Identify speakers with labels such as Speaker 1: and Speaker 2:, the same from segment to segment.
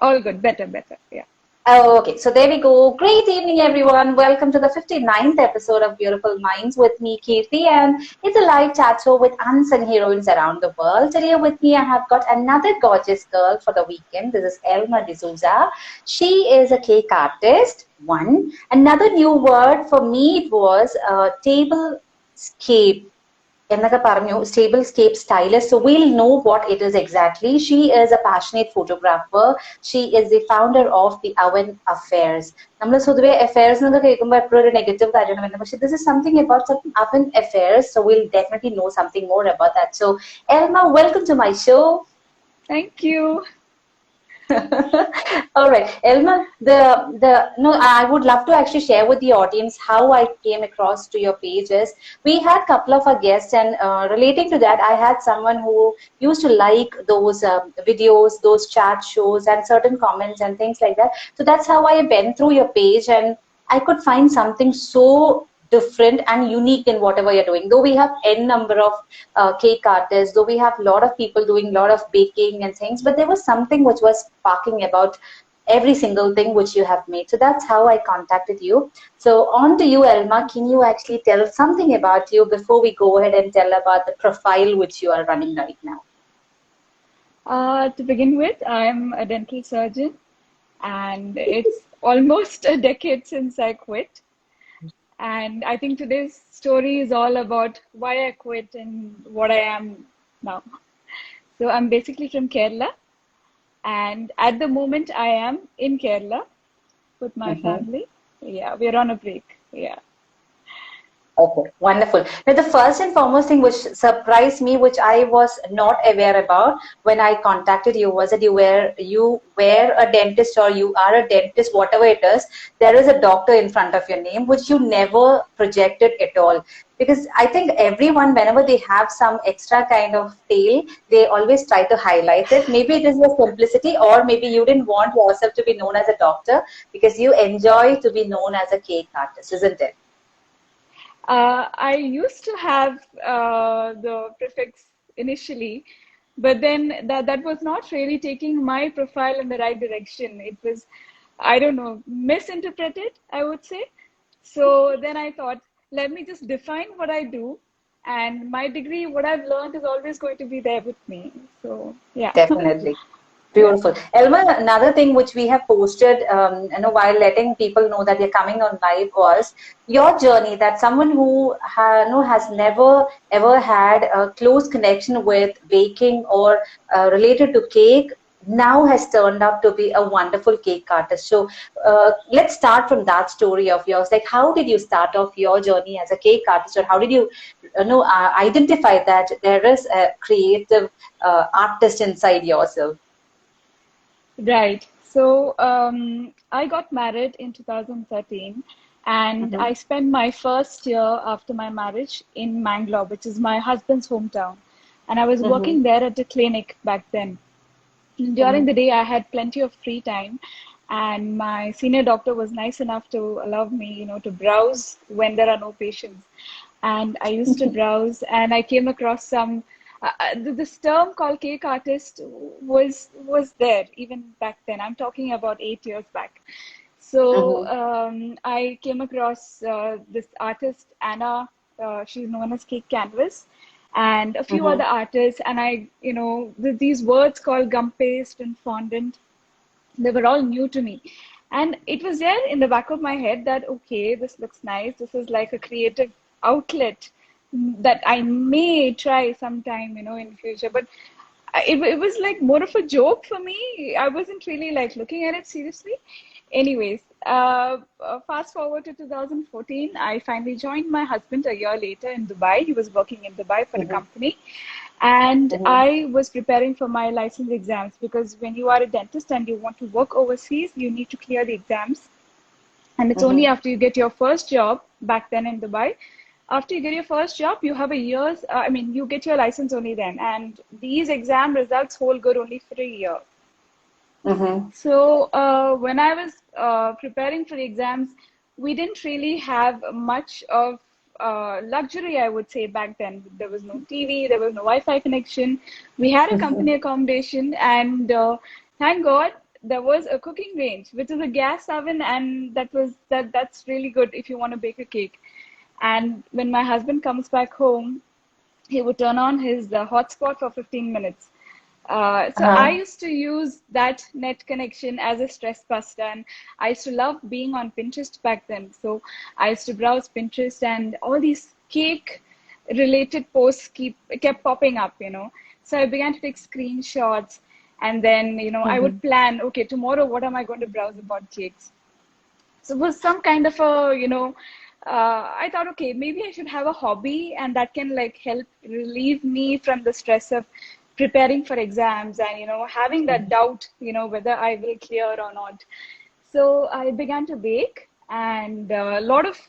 Speaker 1: All good. Better. Yeah.
Speaker 2: Oh, okay, so there we go. Great evening, everyone. Welcome to the 59th episode of Beautiful Minds with me, Kirthi, and it's a live chat show with unsung heroines around the world. Today with me, I have got another gorgeous girl for the weekend. This is Elma Dsouza. She is a cake artist, one. Another new word for me, it was tablescape. എന്നൊക്കെ പറഞ്ഞു Tablescape stylist. So we'll know what it is exactly. She is a passionate photographer. She is the founder of the Oven Affairs. നമ്മൾ പൊതുവെ affairs എന്നൊക്കെ കേൾക്കുമ്പോൾ എപ്പോഴും ഒരു negative കാര്യമാണ് വരുന്നത്. പക്ഷെ this is something about some oven affairs. So we'll definitely know something more about that. So Elma, welcome to my show.
Speaker 1: Thank you.
Speaker 2: All right, Elma, I would love to actually share with the audience how I came across to your pages. We had a couple of our guests, and relating to that, I had someone who used to like those videos, those chat shows, and certain comments and things like that. So that's how I went through your page, and I could find something so different and unique in whatever you're doing. Though we have n number of cake artists, though we have a lot of people doing a lot of baking and things, but there was something which was sparking about every single thing which you have made. So that's how I contacted you. So on to you, Elma. Can you actually tell something about you before we go ahead and tell about the profile which you are running right now?
Speaker 1: To begin with, I'm a dental surgeon, and it's almost a decade since I quit. And I think today's story is all about why I quit and what I am now. So I'm basically from Kerala, and at the moment I am in Kerala with my family. Yeah, we're on a break. Yeah.
Speaker 2: Okay, wonderful. Now, the first and foremost thing which surprised me, which I was not aware about when I contacted you, was that you were a dentist, or you are a dentist, whatever it is. There is a doctor in front of your name, which you never projected at all. Because I think everyone, whenever they have some extra kind of tail, they always try to highlight it. Maybe it is your simplicity, or maybe you didn't want yourself to be known as a doctor because you enjoy to be known as a cake artist, isn't it?
Speaker 1: I used to have the prefix initially, but then that was not really taking my profile in the right direction. It was, I don't know, misinterpreted, I would say. So then I thought, let me just define what I do, and my degree, what I've learned, is always going to be there with me. So yeah.
Speaker 2: Definitely. Beautiful. Elma, another thing which we have posted, while letting people know that you're coming on live, was your journey, that someone who has never ever had a close connection with baking or related to cake, now has turned out to be a wonderful cake artist. So let's start from that story of yours. Like, how did you start off your journey as a cake artist, or how did you identify that there is a creative artist inside yourself?
Speaker 1: Right. So I got married in 2013, and I spent my first year after my marriage in Mangalore, which is my husband's hometown. And I was working there at a clinic back then. During the day, I had plenty of free time, and my senior doctor was nice enough to allow me, to browse when there are no patients. And I used to browse, and I came across some. This term called cake artist was there even back then. I'm talking about 8 years back. So I came across this artist, Anna. She's known as Cake Canvas, and a few other artists. And I, these words called gum paste and fondant, they were all new to me. And it was there in the back of my head that, okay, this looks nice. This is like a creative outlet that I may try sometime, in future. But it was like more of a joke for me. I wasn't really like looking at it seriously. Anyways, fast forward to 2014, I finally joined my husband a year later in Dubai. He was working in Dubai for a company. And I was preparing for my license exams, because when you are a dentist and you want to work overseas, you need to clear the exams. And it's only after you get your first job back then in Dubai. After you get your first job, you have a year's, you get your license only then. And these exam results hold good only for a year. So when I was preparing for the exams, we didn't really have much of luxury, I would say, back then. There was no TV, there was no Wi-Fi connection. We had a company accommodation, and thank God, there was a cooking range, which is a gas oven, and that's really good if you want to bake a cake. And when my husband comes back home, he would turn on his hotspot for 15 minutes. So I
Speaker 2: Uh-huh.
Speaker 1: used to use that net connection as a stress buster, and I used to love being on Pinterest back then. So I used to browse Pinterest, and all these cake related posts kept popping up, So I began to take screenshots, and then, I
Speaker 2: Mm-hmm.
Speaker 1: would plan, okay, tomorrow, what am I going to browse about cakes? So it was some kind of a, I thought, okay, maybe I should have a hobby, and that can like help relieve me from the stress of preparing for exams and, having that doubt, whether I will clear or not. So I began to bake, and a lot of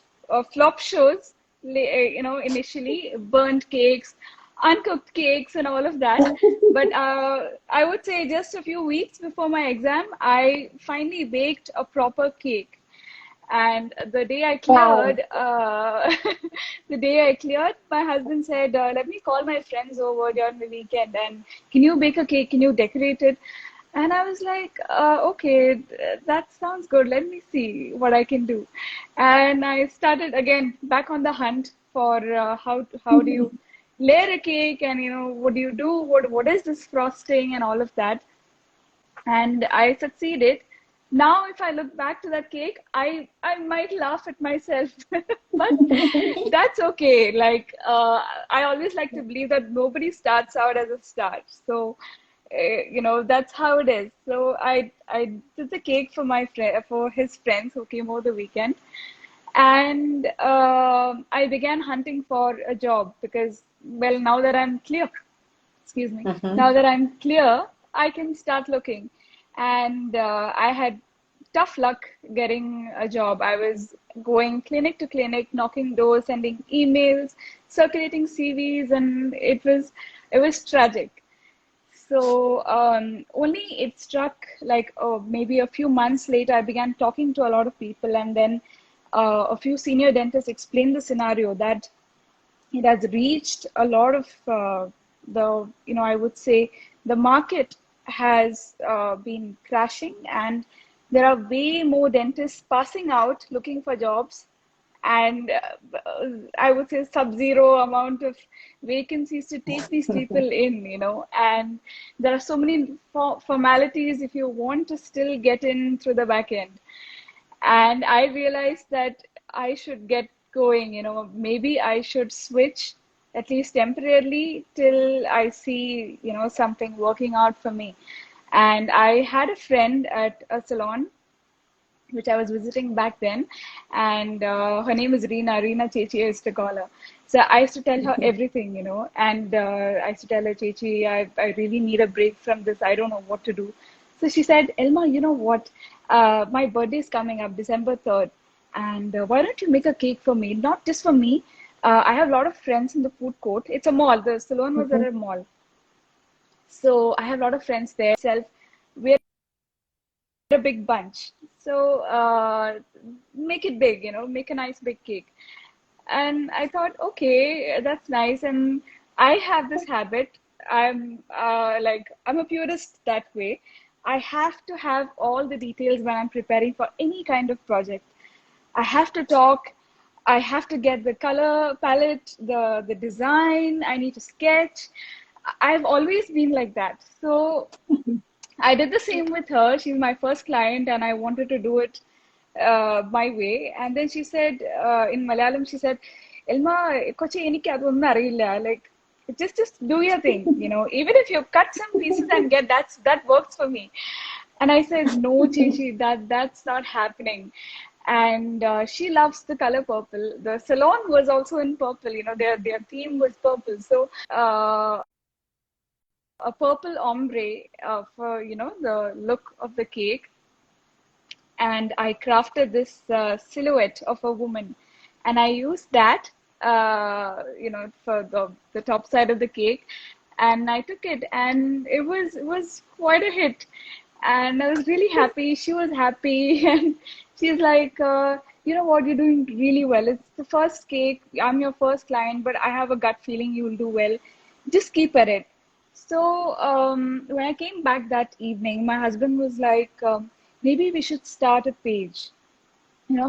Speaker 1: flop shows, initially burnt cakes, uncooked cakes, and all of that. But I would say just a few weeks before my exam, I finally baked a proper cake. And the day I
Speaker 2: Wow.
Speaker 1: cleared, the day I cleared, my husband said, "Let me call my friends over during the weekend, and can you bake a cake? Can you decorate it?" And I was like, "Okay, that sounds good. Let me see what I can do." And I started again back on the hunt for how do you layer a cake, and what do you do? What is this frosting and all of that? And I succeeded. Now, if I look back to that cake, I might laugh at myself, but that's okay. Like I always like to believe that nobody starts out as a star, so that's how it is. So I did the cake for my friend, for his friends who came over the weekend, and I began hunting for a job because, well, now that I'm clear, excuse me,
Speaker 2: Mm-hmm.
Speaker 1: now that I'm clear, I can start looking. And I had tough luck getting a job. I was going clinic to clinic, knocking doors, sending emails, circulating CVs, and it was tragic. So only it struck like, oh, maybe a few months later, I began talking to a lot of people, and then a few senior dentists explained the scenario that it has reached a lot of I would say the market has been crashing, and there are way more dentists passing out looking for jobs, and I would say sub-zero amount of vacancies to take these people in, and there are so many formalities if you want to still get in through the back end. And I realized that I should get going, maybe I should switch at least temporarily till I see, something working out for me. And I had a friend at a salon which I was visiting back then, and her name is Reena Chechi, I used to call her. So I used to tell her everything, and I used to tell her, Chechi, I really need a break from this. I don't know what to do. So she said, Elma, you know what? My birthday is coming up, December 3rd, and why don't you make a cake for me? Not just for me. I have a lot of friends in the food court. It's a mall. The salon was at
Speaker 2: Mm-hmm.
Speaker 1: a mall. So I have a lot of friends there. Self, we're a big bunch. So make it big, make a nice big cake. And I thought, okay, that's nice. And I have this habit. I'm a purist that way. I have to have all the details when I'm preparing for any kind of project. I have to talk. I have to get the color palette, the design. I need to sketch. I've always been like that. So I did the same with her. She's my first client, and I wanted to do it my way. And then she said, in Malayalam, she said, "Elma, koche enikku adonnu ariyilla. Like, just do your thing. Even if you cut some pieces and get that works for me." And I said, "No, Chichi, that's not happening." And she loves the color purple. The salon was also in purple. Their theme was purple. So a purple ombre for the look of the cake, and I crafted this silhouette of a woman, and I used that for the top side of the cake, and I took it, and it was quite a hit, and I was really happy. She was happy, and she's like, you know what, you're doing really well. It's the first cake. I'm your first client, but I have a gut feeling you'll do well. Just keep at it. So when I came back that evening, my husband was like, maybe we should start a page,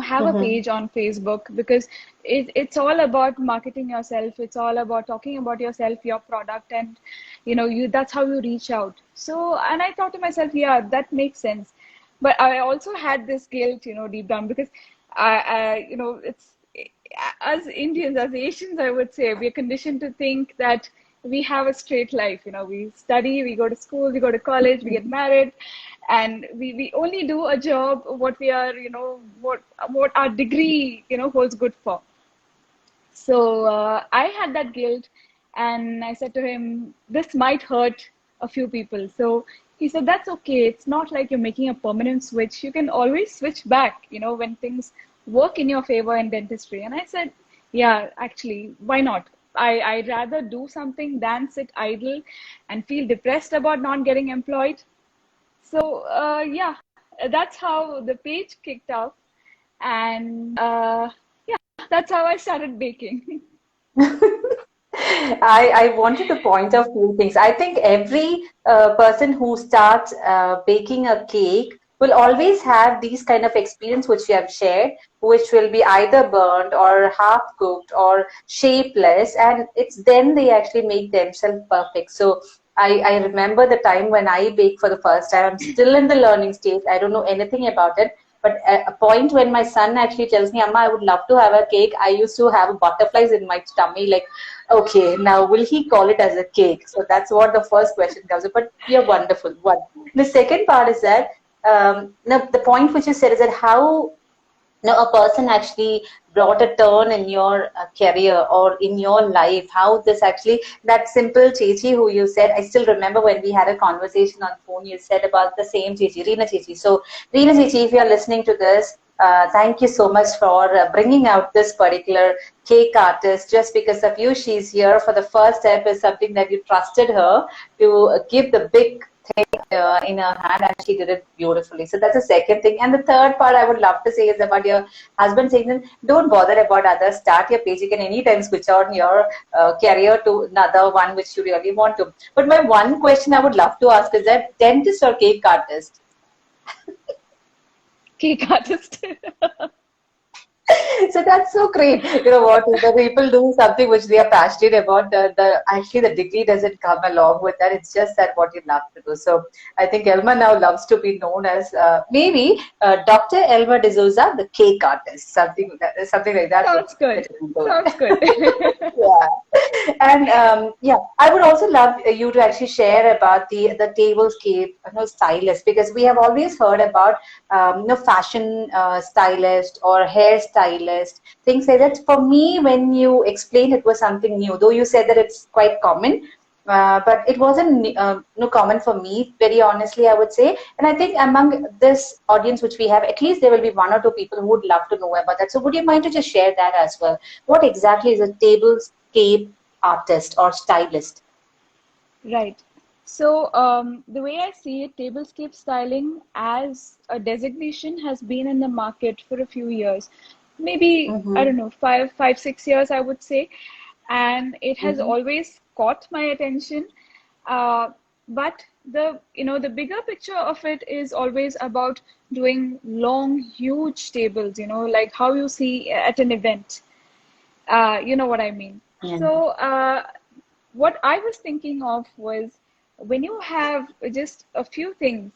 Speaker 1: have a
Speaker 2: Mm-hmm.
Speaker 1: page on Facebook, because it's all about marketing yourself. It's all about talking about yourself, your product, and that's how you reach out. So, and I thought to myself, yeah, that makes sense. But I also had this guilt, deep down, because it's as Indians, as Asians, I would say, we're conditioned to think that we have a straight life. We study, we go to school, we go to college, we get married, and we only do a job what we are, what our degree, holds good for. So I had that guilt, and I said to him, this might hurt a few people. So he said, that's okay. It's not like you're making a permanent switch. You can always switch back, when things work in your favor in dentistry. And I said, yeah, actually, why not? I'd rather do something than sit idle and feel depressed about not getting employed. So yeah, that's how the page kicked off. And yeah, that's how I started baking.
Speaker 2: I wanted to point out a few things. I think every person who starts baking a cake will always have these kind of experience which you have shared, which will be either burnt or half cooked or shapeless, and it's then they actually make themselves perfect. So I remember the time when I baked for the first time. I'm still in the learning stage. I don't know anything about it. But at a point when my son actually tells me, Amma, I would love to have a cake, I used to have butterflies in my tummy, like, okay, now will he call it as a cake? So that's what the first question comes up. But you're wonderful. One. The second part is that now the point which you said is that how a person actually brought a turn in your career or in your life, how this actually, that simple Chechi who you said, I still remember when we had a conversation on phone, you said about the same Chechi, Reena Chechi. So Reena Chechi, if you're listening to this, thank you so much for bringing out this particular cake artist. Just because of you, she's here for the first step is something that you trusted her to give the big in her hand, and she did it beautifully. So that's the second thing. And the third part I would love to say is about your husband saying that don't bother about others. Start your page. You can anytime switch on your career to another one which you really want to. But my one question I would love to ask is that dentist or cake artist?
Speaker 1: Cake artist.
Speaker 2: So that's so great. You know what? The people do something which they are passionate about. The actually the degree doesn't come along with that. It's just that what you love to do. So I think Elma now loves to be known as maybe Dr. Elma Dsouza, the cake artist, something like that would
Speaker 1: Sounds good.
Speaker 2: be good.
Speaker 1: Sounds good.
Speaker 2: Yeah. And yeah, I would also love you to actually share about the tablescape, stylist, because we have always heard about fashion stylist or hair stylist, things like that. For me, when you explained, it was something new. Though you said that it's quite common, but it wasn't no common for me. Very honestly, I would say. And I think among this audience which we have, at least there will be one or two people who would love to know about that. So would you mind to just share that as well? What exactly is a tablescape artist or stylist?
Speaker 1: Right. So the way I see it, tablescape styling as a designation has been in the market for a few years, maybe I
Speaker 2: Mm-hmm.
Speaker 1: don't know, 6 years, I would say, and it has
Speaker 2: Mm-hmm.
Speaker 1: always caught my attention. Uh, but the bigger picture of it is always about doing long, huge tables, like how you see at an event. You know what I mean?
Speaker 2: Yeah.
Speaker 1: So, what I was thinking of was when you have just a few things,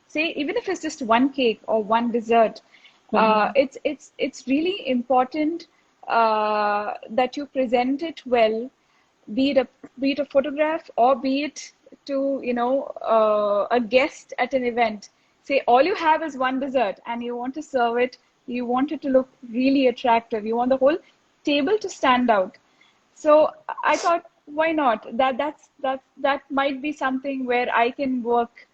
Speaker 1: say even if it's just one cake or one dessert,
Speaker 2: Mm-hmm.
Speaker 1: it's really important that you present it well, be it a photograph or be it to a guest at an event. Say all you have is one dessert and you want to serve it, you want it to look really attractive, you want the whole table to stand out. So I thought, why not? That might be something where I can work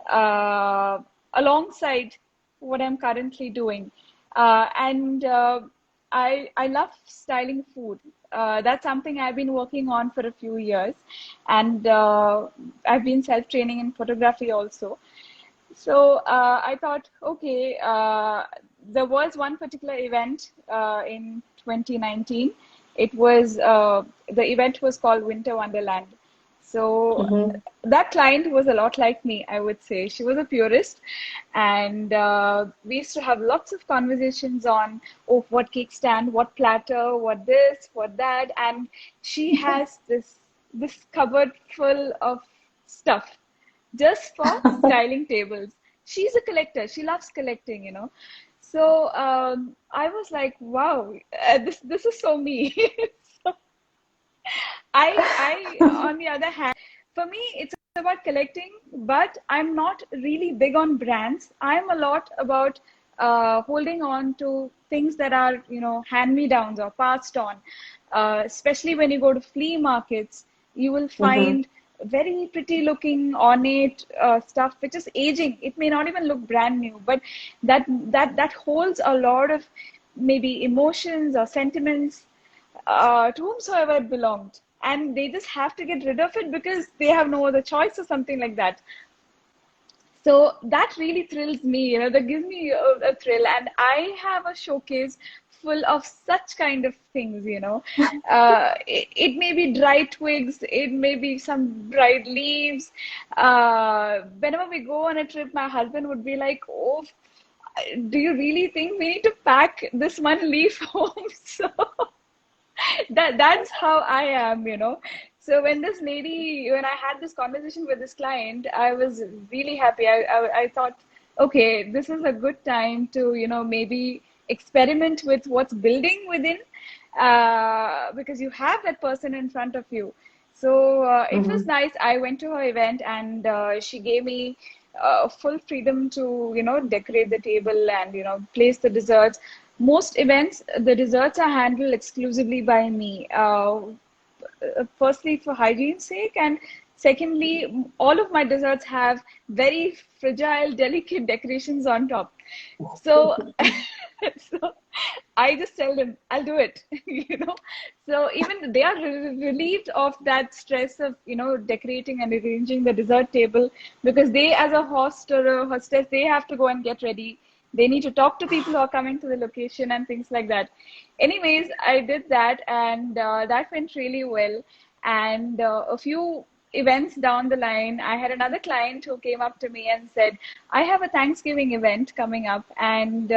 Speaker 1: uh, alongside what I'm currently doing. And I love styling food. That's something I've been working on for a few years, and I've been self-training in photography also. So I thought, okay, there was one particular event in 2019. It was the event was called Winter Wonderland. So
Speaker 2: Mm-hmm.
Speaker 1: that client was a lot like me, I would say. She was a purist, and we used to have lots of conversations on, oh, what cake stand, what platter, what this, what that, and she has this cupboard full of stuff just for styling tables. She's a collector. She loves collecting, you know. So I was like, wow, this is so me. So on the other hand, for me, it's about collecting, but I'm not really big on brands. I'm a lot about holding on to things that are, you know, hand-me-downs or passed on. Especially when you go to flea markets, you will
Speaker 2: Mm-hmm.
Speaker 1: find very pretty looking ornate stuff which is aging. It may not even look brand new, but that holds a lot of maybe emotions or sentiments to whomsoever it belonged. And they just have to get rid of it because they have no other choice or something like that. So that really thrills me, you know, that gives me a thrill. And I have a showcase full of such kind of things, you know. It may be dry twigs, it may be some dried leaves. Whenever we go on a trip, my husband would be like, oh, do you really think we need to pack this one leaf home? So that's how I am, you know. So when I had this conversation with this client, I was really happy. I thought, okay, this is a good time to, you know, maybe experiment with what's building within, because you have that person in front of you. So it was
Speaker 2: Mm-hmm.
Speaker 1: nice. I went to her event, and she gave me full freedom to, you know, decorate the table and, you know, place the desserts. Most events, the desserts are handled exclusively by me. Firstly, for hygiene's sake, and secondly, all of my desserts have very fragile, delicate decorations on top. So, so I just tell them, I'll do it, you know. So even they are relieved of that stress of, you know, decorating and arranging the dessert table, because they, as a host or a hostess, they have to go and get ready. They need to talk to people who are coming to the location and things like that. Anyways, I did that, and that went really well. And a few events down the line, I had another client who came up to me and said, I have a Thanksgiving event coming up, and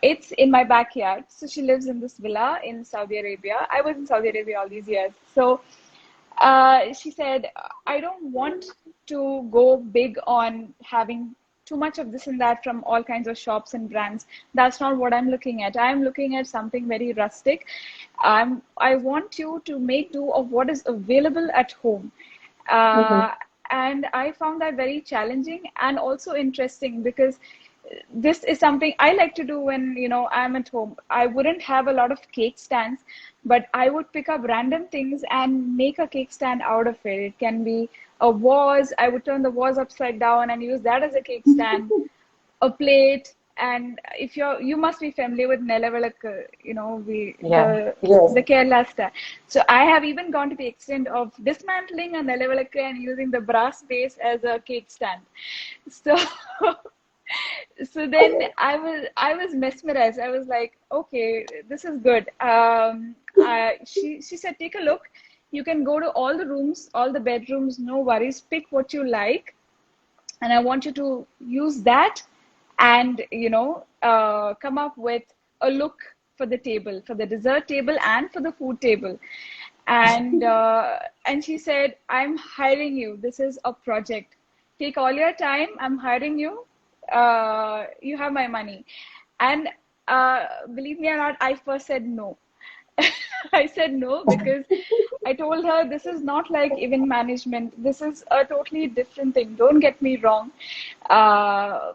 Speaker 1: it's in my backyard. So she lives in this villa in Saudi Arabia. I was in Saudi Arabia all these years. So she said, I don't want to go big on having too much of this and that from all kinds of shops and brands. That's not what I'm looking at. I'm looking at something very rustic. I want you to make do of what is available at home.
Speaker 2: Mm-hmm.
Speaker 1: Uh, and I found that very challenging and also interesting, because this is something I like to do when, you know, I'm at home. I wouldn't have a lot of cake stands, but I would pick up random things and make a cake stand out of it. It can be a vase. I would turn the vase upside down and use that as a cake stand, a plate. And if you must be familiar with Nelavalakku, you know,
Speaker 2: Yeah. Yes.
Speaker 1: the Kerala style. So I have even gone to the extent of dismantling a Nelavalakku and using the brass base as a cake stand. So so then I was mesmerized. I was like, okay, this is good. She said, take a look. You can go to all the rooms, all the bedrooms, no worries. Pick what you like, and I want you to use that, and, you know, come up with a look for the table, for the dessert table and for the food table. And she said, I'm hiring you. This is a project. Take all your time. I'm hiring you. You have my money. And believe me or not, I first said no. I said no because I told her this is not like event management. This is a totally different thing. Don't get me wrong. Uh,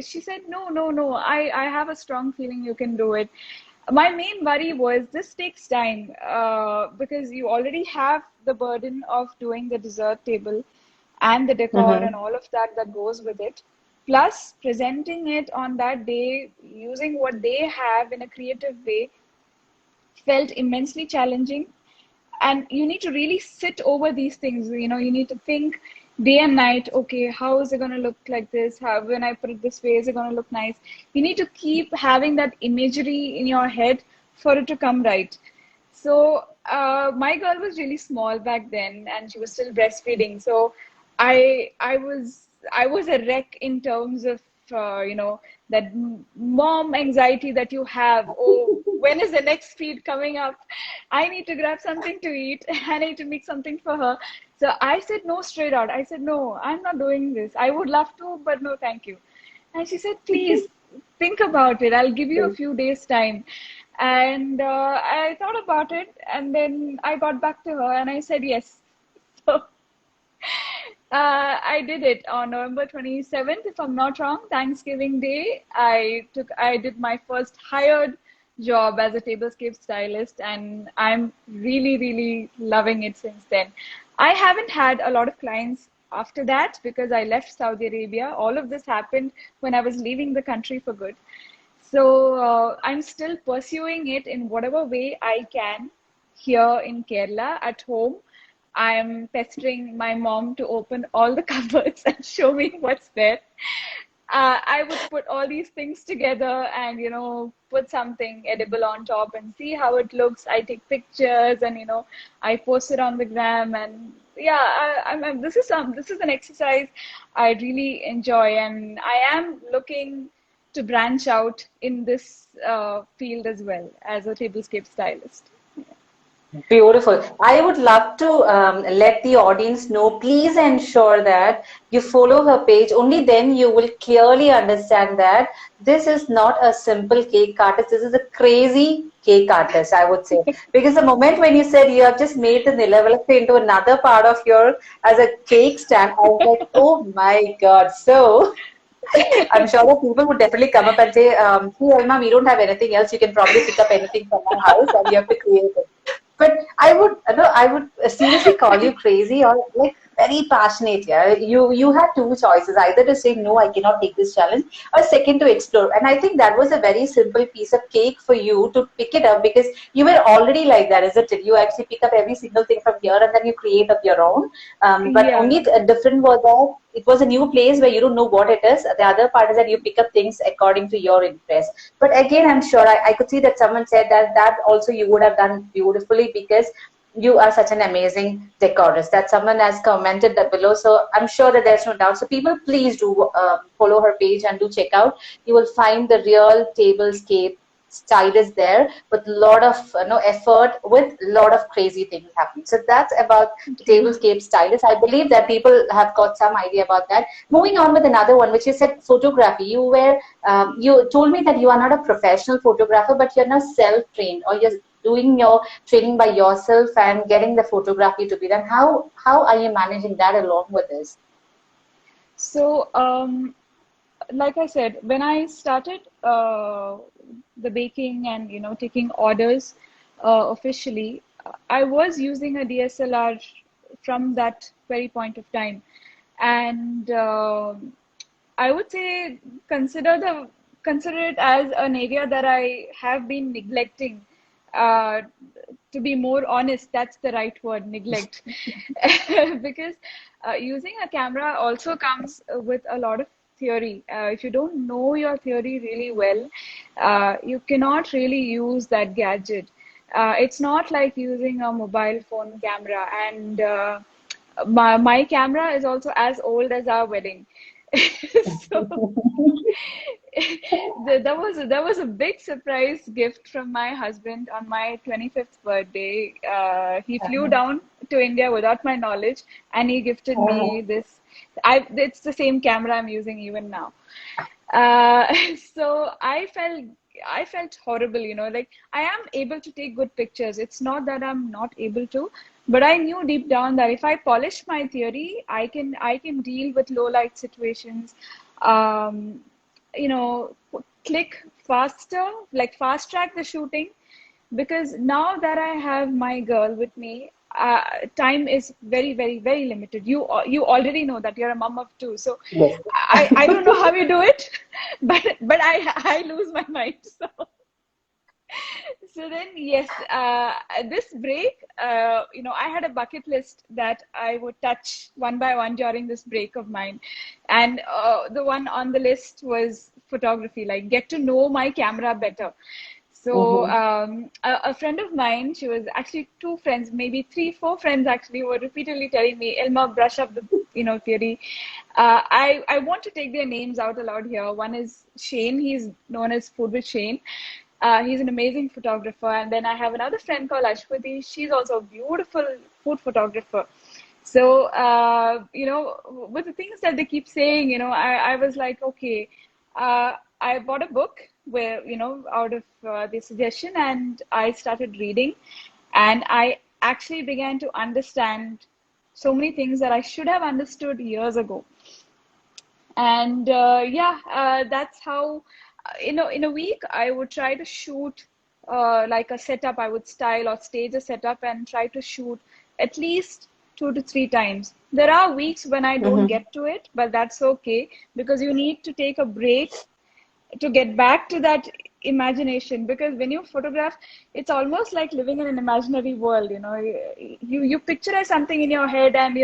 Speaker 1: she said, no, no, no. I have a strong feeling you can do it. My main worry was this takes time, because you already have the burden of doing the dessert table and the decor
Speaker 2: Mm-hmm.
Speaker 1: and all of that that goes with it. Plus, presenting it on that day using what they have in a creative way felt immensely challenging. And you need to really sit over these things. You know, you need to think day and night, okay, how is it going to look like this? How, when I put it this way, is it going to look nice? You need to keep having that imagery in your head for it to come right. So My girl was really small back then, and she was still breastfeeding. So I was a wreck in terms of that mom anxiety that you have. Oh, when is the next feed coming up? I need to grab something to eat. I need to make something for her. So I said no straight out. I said no, I'm not doing this. I would love to, but no, thank you. And she said, please think about it. I'll give you a few days time. And I thought about it, and then I got back to her and I said yes. So I did it on November 27th, if I'm not wrong, Thanksgiving Day. I did my first hired job as a tablescape stylist, and I'm really, really loving it since then. I haven't had a lot of clients after that because I left Saudi Arabia. All of this happened when I was leaving the country for good. So I'm still pursuing it in whatever way I can here in Kerala at home. I'm pestering my mom to open all the cupboards and show me what's there. I would put all these things together and, put something edible on top and see how it looks. I take pictures and, I post it on the gram. And yeah, this is an exercise I really enjoy. And I am looking to branch out in this field as well as a tablescape stylist.
Speaker 2: Beautiful. I would love to let the audience know, please ensure that you follow her page. Only then you will clearly understand that this is not a simple cake artist. This is a crazy cake artist, I would say. Because the moment when you said you have just made the Nilavilakku into another part of your, as a cake stand, I was like, oh my God. So I'm sure that people would definitely come up and say, hey, Elma, we don't have anything else. You can probably pick up anything from my house and you have to create it. But I would seriously call you crazy or like very passionate. Yeah, you had two choices: either to say no, I cannot take this challenge, or second to explore. And I think that was a very simple piece of cake for you to pick it up because you were already like that, isn't it? You actually pick up every single thing from here and then you create up your own. But
Speaker 1: Yeah.
Speaker 2: only different was that it was a new place where you don't know what it is. The other part is that you pick up things according to your interest. But again, I'm sure I could see that someone said that also you would have done beautifully because you are such an amazing decorist. That someone has commented that below. So I'm sure that there's no doubt. So people, please do follow her page and do check out. You will find the real tablescape stylist there with a lot of effort with a lot of crazy things happening. So that's about the tablescape stylist. I believe that people have got some idea about that. Moving on with another one, which you said photography. You told me that you are not a professional photographer, but you're now self-trained, or you're doing your training by yourself and getting the photography to be done. How are you managing that along with this?
Speaker 1: So, like I said, when I started the baking and taking orders officially, I was using a DSLR from that very point of time, and I would say consider it as an area that I have been neglecting. Uh, to be more honest, that's the right word, neglect, because using a camera also comes with a lot of theory. If you don't know your theory really well, you cannot really use that gadget. It's not like using a mobile phone camera, and my camera is also as old as our wedding. So there was a big surprise gift from my husband on my 25th birthday. He flew down to India without my knowledge, and he gifted me this. It's the same camera I'm using even now. Uh, so I felt horrible, like I am able to take good pictures. It's not that I'm not able to, but I knew deep down that if I polish my theory, I can deal with low light situations. Um, Click faster, like fast track the shooting, because now that I have my girl with me, time is very, very, very limited. You already know that you're a mom of two, so
Speaker 2: Yes.
Speaker 1: I don't know how you do it, but I lose my mind. So then yes, this break, I had a bucket list that I would touch one by one during this break of mine, and the one on the list was photography, like get to know my camera better. So a friend of mine, she was actually two friends, maybe three, four friends actually, were repeatedly telling me, Elma, brush up the, theory. I want to take their names out aloud here. One is Shane. He's known as Food with Shane. He's an amazing photographer. And then I have another friend called Ashwati. She's also a beautiful food photographer. So, with the things that they keep saying, I was like, okay, I bought a book where, out of the suggestion, and I started reading, and I actually began to understand so many things that I should have understood years ago. And that's how, in a week, I would try to shoot like a setup. I would style or stage a setup and try to shoot at least 2 to 3 times. There are weeks when I don't
Speaker 2: Mm-hmm.
Speaker 1: get to it, but that's okay, because you need to take a break to get back to that imagination. Because when you photograph, it's almost like living in an imaginary world. You picture something in your head, and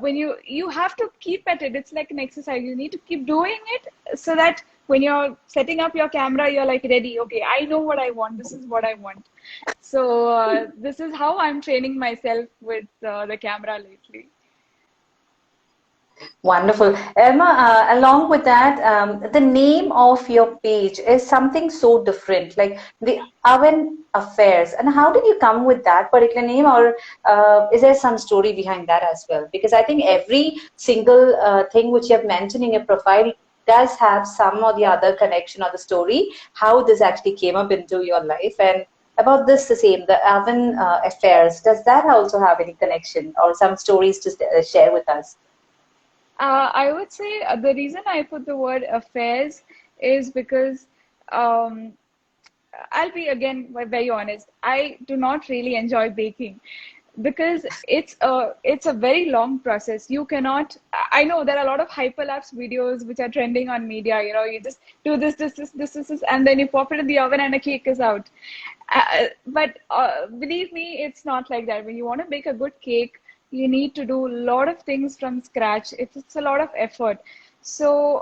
Speaker 1: when you have to keep at it. It's like an exercise. You need to keep doing it, so that when you're setting up your camera, you're like ready. Okay, I know what I want. This is what I want. So this is how I'm training myself with the camera lately.
Speaker 2: Wonderful. Emma, along with that, the name of your page is something so different, like the Oven Affairs. And how did you come with that particular name, or is there some story behind that as well? Because I think every single thing which you have mentioned in your profile does have some or the other connection or the story, how this actually came up into your life. And about this, the same, the Oven Affairs, does that also have any connection or some stories to share with us?
Speaker 1: I would say the reason I put the word affairs is because um, I'll be again very honest. I do not really enjoy baking, because it's a very long process. You cannot. I know there are a lot of hyperlapse videos which are trending on media. You just do this, and then you pop it in the oven and a cake is out. But believe me, it's not like that. When you want to bake a good cake, you need to do a lot of things from scratch. It's a lot of effort. So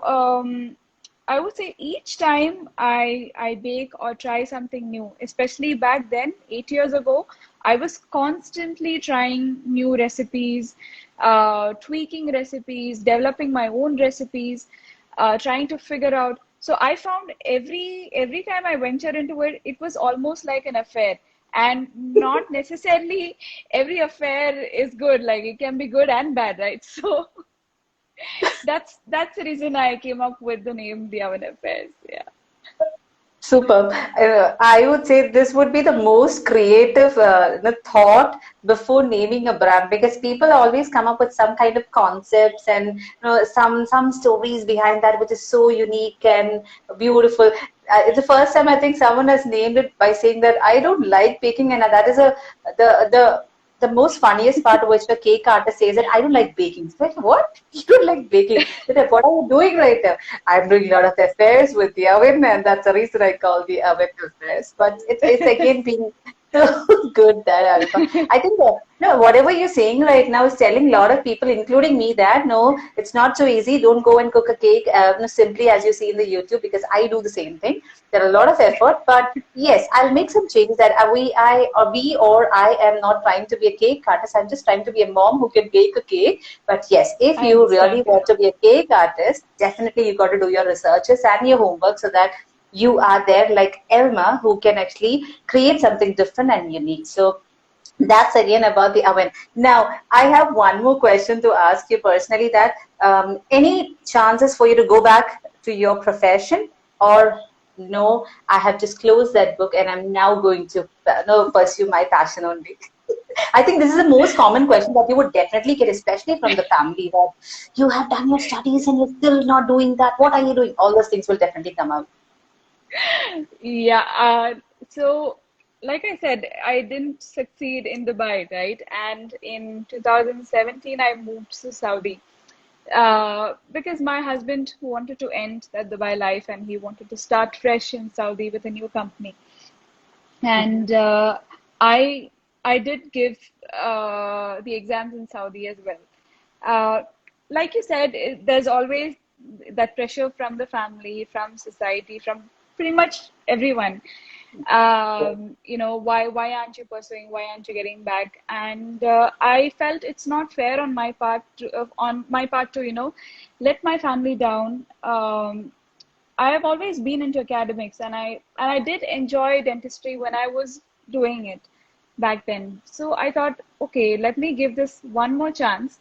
Speaker 1: I would say each time I bake or try something new, especially back then, 8 years ago, I was constantly trying new recipes, tweaking recipes, developing my own recipes, trying to figure out. So I found every time I venture into it, it was almost like an affair. And not necessarily every affair is good. Like, it can be good and bad, right? So that's the reason I came up with the name The Oven Affairs. Yeah.
Speaker 2: Super. I would say this would be the most creative the thought before naming a brand, because people always come up with some kind of concepts and some stories behind that, which is so unique and beautiful. It's the first time I think someone has named it by saying that I don't like baking, and that is the most funniest part, which the cake artist says that I don't like baking. It's like, what? You don't like baking? What are you doing right now? I'm doing a lot of affairs with the oven, and that's the reason I call the oven affairs. But it's again being so good that Alpha. I think no, whatever you're saying right now is telling a lot of people, including me, that no, it's not so easy. Don't go and cook a cake simply as you see in the YouTube, because I do the same thing. There are a lot of effort, but yes, I'll make some changes that I am not trying to be a cake artist. I'm just trying to be a mom who can bake a cake. But yes, if
Speaker 1: I
Speaker 2: you really
Speaker 1: understand.
Speaker 2: want
Speaker 1: Yeah.
Speaker 2: to be a cake artist, definitely you got to do your researches and your homework, so that you are there like Elma, who can actually create something different and unique. So that's again about the oven. Now, I have one more question to ask you personally, that any chances for you to go back to your profession, or no, I have just closed that book and I'm now going to no, pursue my passion only. I think this is the most common question that you would definitely get, especially from the family, that you have done your studies and you're still not doing that. What are you doing? All those things will definitely come out.
Speaker 1: Yeah. So, like I said, I didn't succeed in Dubai, right? And in 2017, I moved to Saudi because my husband wanted to end that Dubai life, and he wanted to start fresh in Saudi with a new company.
Speaker 2: Mhm.
Speaker 1: And I I did give the exams in Saudi as well. Uh, like you said, there's always that pressure from the family, from society, from pretty much everyone. Why aren't you pursuing? Why aren't you getting back? And I felt it's not fair on my part to let my family down. I have always been into academics, and I did enjoy dentistry when I was doing it back then. So I thought, okay, let me give this one more chance.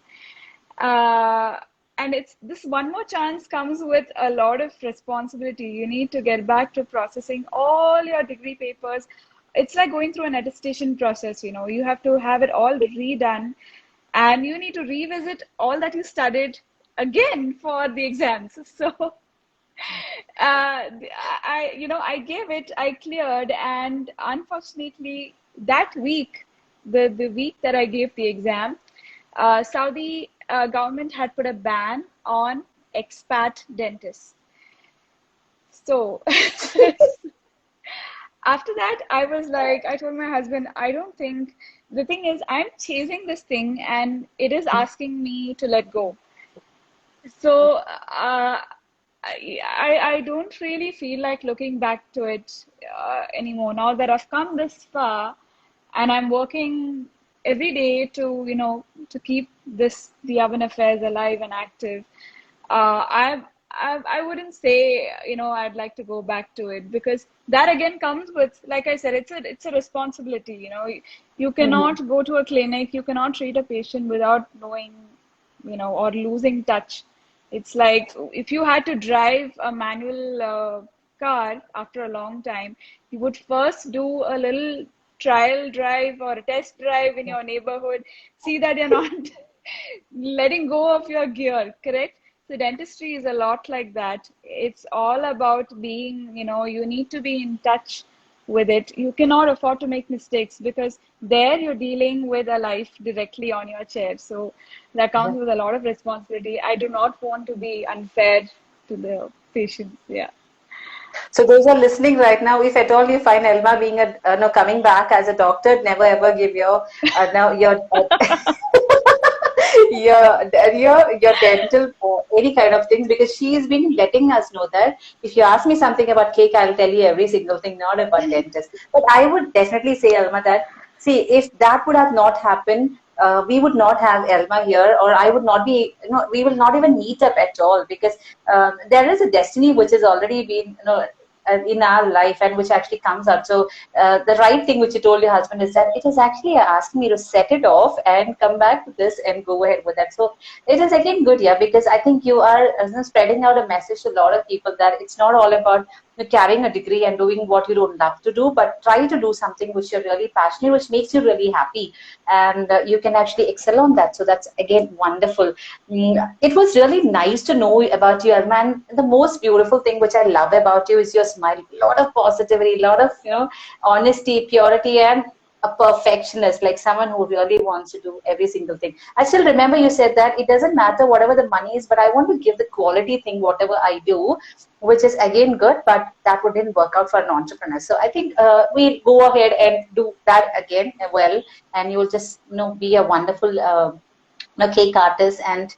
Speaker 1: Uh, and it's this one more chance comes with a lot of responsibility. You need to get back to processing all your degree papers. It's like going through an attestation process, you have to have it all redone, and you need to revisit all that you studied again for the exams. So I gave it, I cleared, and unfortunately, that week, the week that I gave the exam, Saudi government had put a ban on expat dentists. So after that, I was like, I told my husband, I don't think, the thing is, I'm chasing this thing and it is asking me to let go. So I don't really feel like looking back to it anymore. Now that I've come this far, and I'm working every day to keep the oven affairs alive and active. I wouldn't say I'd like to go back to it, because that again comes with, like I said, it's a responsibility. You cannot go to a clinic, you cannot treat a patient without knowing, or losing touch. It's like if you had to drive a manual car after a long time, you would first do a little trial drive or a test drive in your neighborhood, see that you're not letting go of your gear, correct? So dentistry is a lot like that. It's all about being, you need to be in touch with it. You cannot afford to make mistakes, because there you're dealing with a life directly on your chair. So that comes with a lot of responsibility. I do not want to be unfair to the patients. Yeah.
Speaker 2: So those are listening right now. If at all you find Elma being coming back as a doctor, never ever give your now your your dental or any kind of things, because she has been letting us know that if you ask me something about cake, I'll tell you every single thing, not about dentist. But I would definitely say, Elma, that see, if that would have not happened, we would not have Elma here, or I would not be, we will not even meet up at all, because there is a destiny which has already been, in our life, and which actually comes out. So the right thing which you told your husband is that it is actually asking me to set it off and come back to this and go ahead with that. So it is again good, yeah, because I think you are spreading out a message to a lot of people that it's not all about carrying a degree and doing what you don't love to do, but try to do something which you're really passionate, which makes you really happy, and you can actually excel on that. So that's again wonderful. It was really nice to know about you, Arman. The most beautiful thing which I love about you is your smile. A lot of positivity, a lot of honesty, purity, and a perfectionist, like someone who really wants to do every single thing. I still remember you said that it doesn't matter whatever the money is, but I want to give the quality thing whatever I do, which is again good, but that wouldn't work out for an entrepreneur. So I think we go ahead and do that again well, and you'll just be a wonderful cake artist, and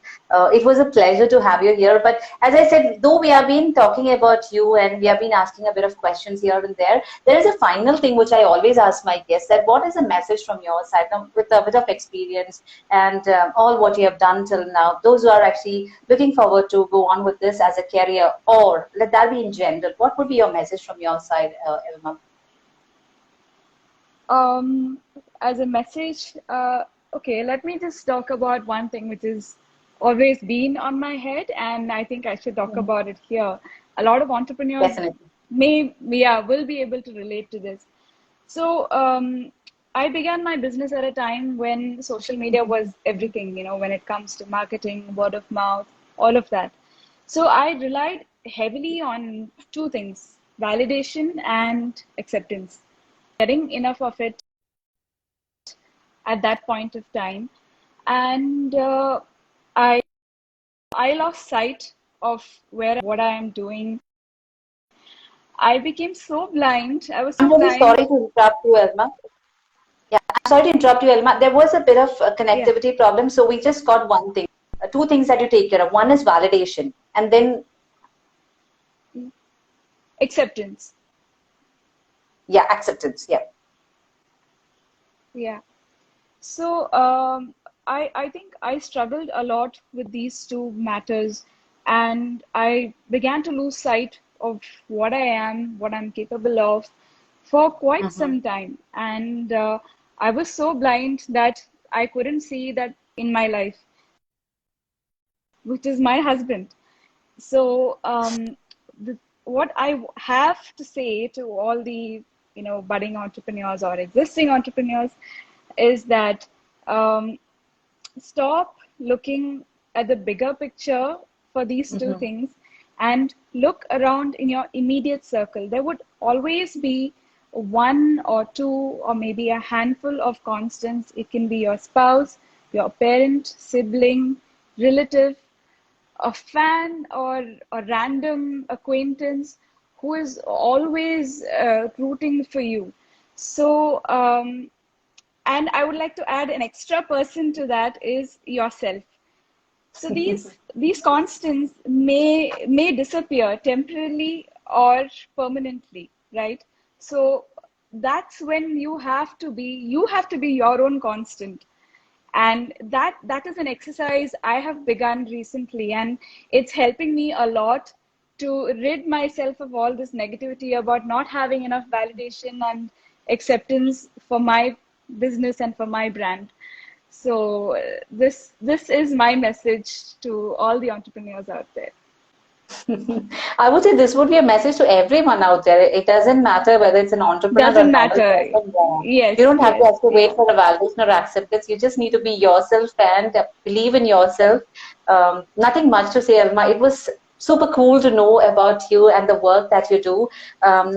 Speaker 2: it was a pleasure to have you here. But as I said, though we have been talking about you and we have been asking a bit of questions here and there is a final thing which I always ask my guests, that what is a message from your side, with a bit of experience and all what you have done till now, those who are actually looking forward to go on with this as a career, or let that be in general, what would be your message from your side, Elma?
Speaker 1: As a message, okay, let me just talk about one thing which is always been on my head, and I think I should talk about it here. A lot of entrepreneurs will be able to relate to this. So I began my business at a time when social media was everything, when it comes to marketing, word of mouth, all of that. So I relied heavily on two things: validation and acceptance. Getting enough of it at that point of time, and I lost sight of what I am doing. I became so blind. I was
Speaker 2: I'm
Speaker 1: so
Speaker 2: really
Speaker 1: blind.
Speaker 2: sorry to interrupt you, Elma. Yeah, I'm sorry to interrupt you, Elma. There was a bit of a
Speaker 1: Yeah.
Speaker 2: connectivity problem, so we just got one thing, two things that you take care of. One is validation, and then
Speaker 1: Acceptance.
Speaker 2: Yeah, acceptance. Yeah.
Speaker 1: Yeah. So I think I struggled a lot with these two matters, and I began to lose sight of what I am, what I'm capable of, for quite
Speaker 2: Mm-hmm.
Speaker 1: some time. And I was so blind that I couldn't see that in my life, which is my husband. So what I have to say to all the budding entrepreneurs or existing entrepreneurs is that um, stop looking at the bigger picture for these two
Speaker 2: Mm-hmm.
Speaker 1: things and look around in your immediate circle. There would always be one or two or maybe a handful of constants. It can be your spouse, your parent, sibling, relative, a fan, or a random acquaintance who is always rooting for you. So, and I would like to add an extra person to that is yourself. So these constants may disappear temporarily or permanently, right? So that's when you have to be your own constant, and that is an exercise I have begun recently, and it's helping me a lot to rid myself of all this negativity about not having enough validation and acceptance for my business and for my brand. So this is my message to all the entrepreneurs out there.
Speaker 2: I would say this would be a message to everyone out there. It doesn't matter whether it's an entrepreneur or a
Speaker 1: Doesn't
Speaker 2: normal
Speaker 1: matter.
Speaker 2: person.
Speaker 1: Yes,
Speaker 2: You don't have to
Speaker 1: yes,
Speaker 2: actually wait
Speaker 1: yeah.
Speaker 2: for a validation or acceptance. You just need to be yourself and believe in yourself. Nothing much to say, Elma. It was super cool to know about you and the work that you do.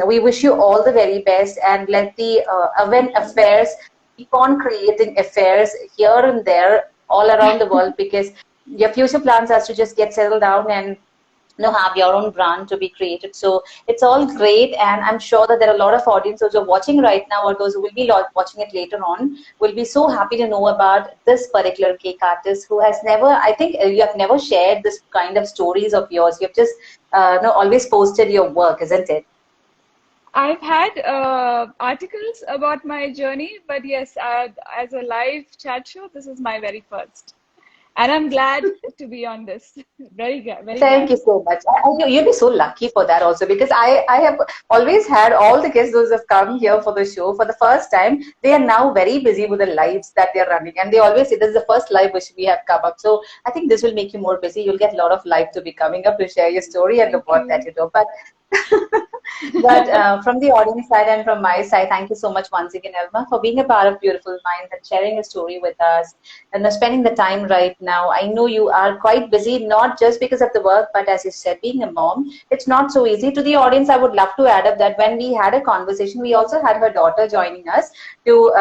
Speaker 2: We wish you all the very best, and let the event affairs keep on creating affairs here and there all around the world, because your future plans are to just get settled down and have your own brand to be created. So it's all great, and I'm sure that there are a lot of audiences who are watching right now, or those who will be watching it later on, will be so happy to know about this particular cake artist who has never, I think, you have never shared this kind of stories of yours. You've just always posted your work, isn't it?
Speaker 1: I've had articles about my journey, but yes, as a live chat show, this is my very first. And I'm glad to be on this. Very
Speaker 2: Thank
Speaker 1: glad.
Speaker 2: you so much. You'll be so lucky for that also, because I have always had all the guests, those who have come here for the show for the first time, they are now very busy with the lives that they're running. And they always say, this is the first live which we have come up. So I think this will make you more busy. You'll get a lot of live to be coming up to share your story and the
Speaker 1: Thank
Speaker 2: work that
Speaker 1: you.
Speaker 2: you do. But from the audience side and from my side, thank you so much once again, Elma, for being a part of Beautiful Minds and sharing a story with us and spending the time right now. I know you are quite busy, not just because of the work, but as you said, being a mom, it's not so easy. To the audience, I would love to add up that when we had a conversation, we also had her daughter joining us who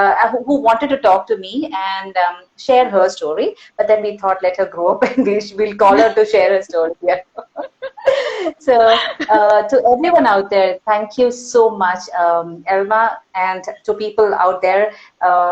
Speaker 2: wanted to talk to me and share her story. But then we thought, let her grow up and we'll call her to share her story. Yeah. So, to everyone out there, thank you so much, Elma, and to people out there.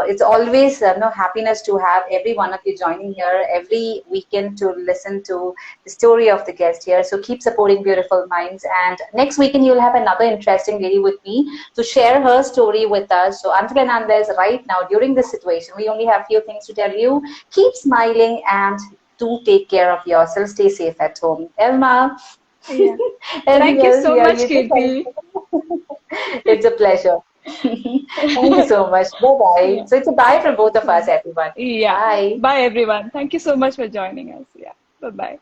Speaker 2: It's always no happiness to have every one of you joining here every weekend to listen to the story of the guest here. So keep supporting Beautiful Minds. And next weekend, you'll have another interesting lady with me to share her story with us. So until and unless right now, during this situation, we only have few things to tell you. Keep smiling and do take care of yourself. Stay safe at home. Elma.
Speaker 1: Yeah.
Speaker 2: Anything
Speaker 1: Thank you
Speaker 2: else?
Speaker 1: so
Speaker 2: Yeah,
Speaker 1: much,
Speaker 2: you say thank
Speaker 1: Kirti.
Speaker 2: you. It's a pleasure. Thank you so much. Bye bye.
Speaker 1: Yeah.
Speaker 2: So it's a bye from both of
Speaker 1: So,
Speaker 2: us, everyone.
Speaker 1: yeah.
Speaker 2: Bye.
Speaker 1: Bye, everyone. Thank you so much for joining us. Yeah. Bye bye.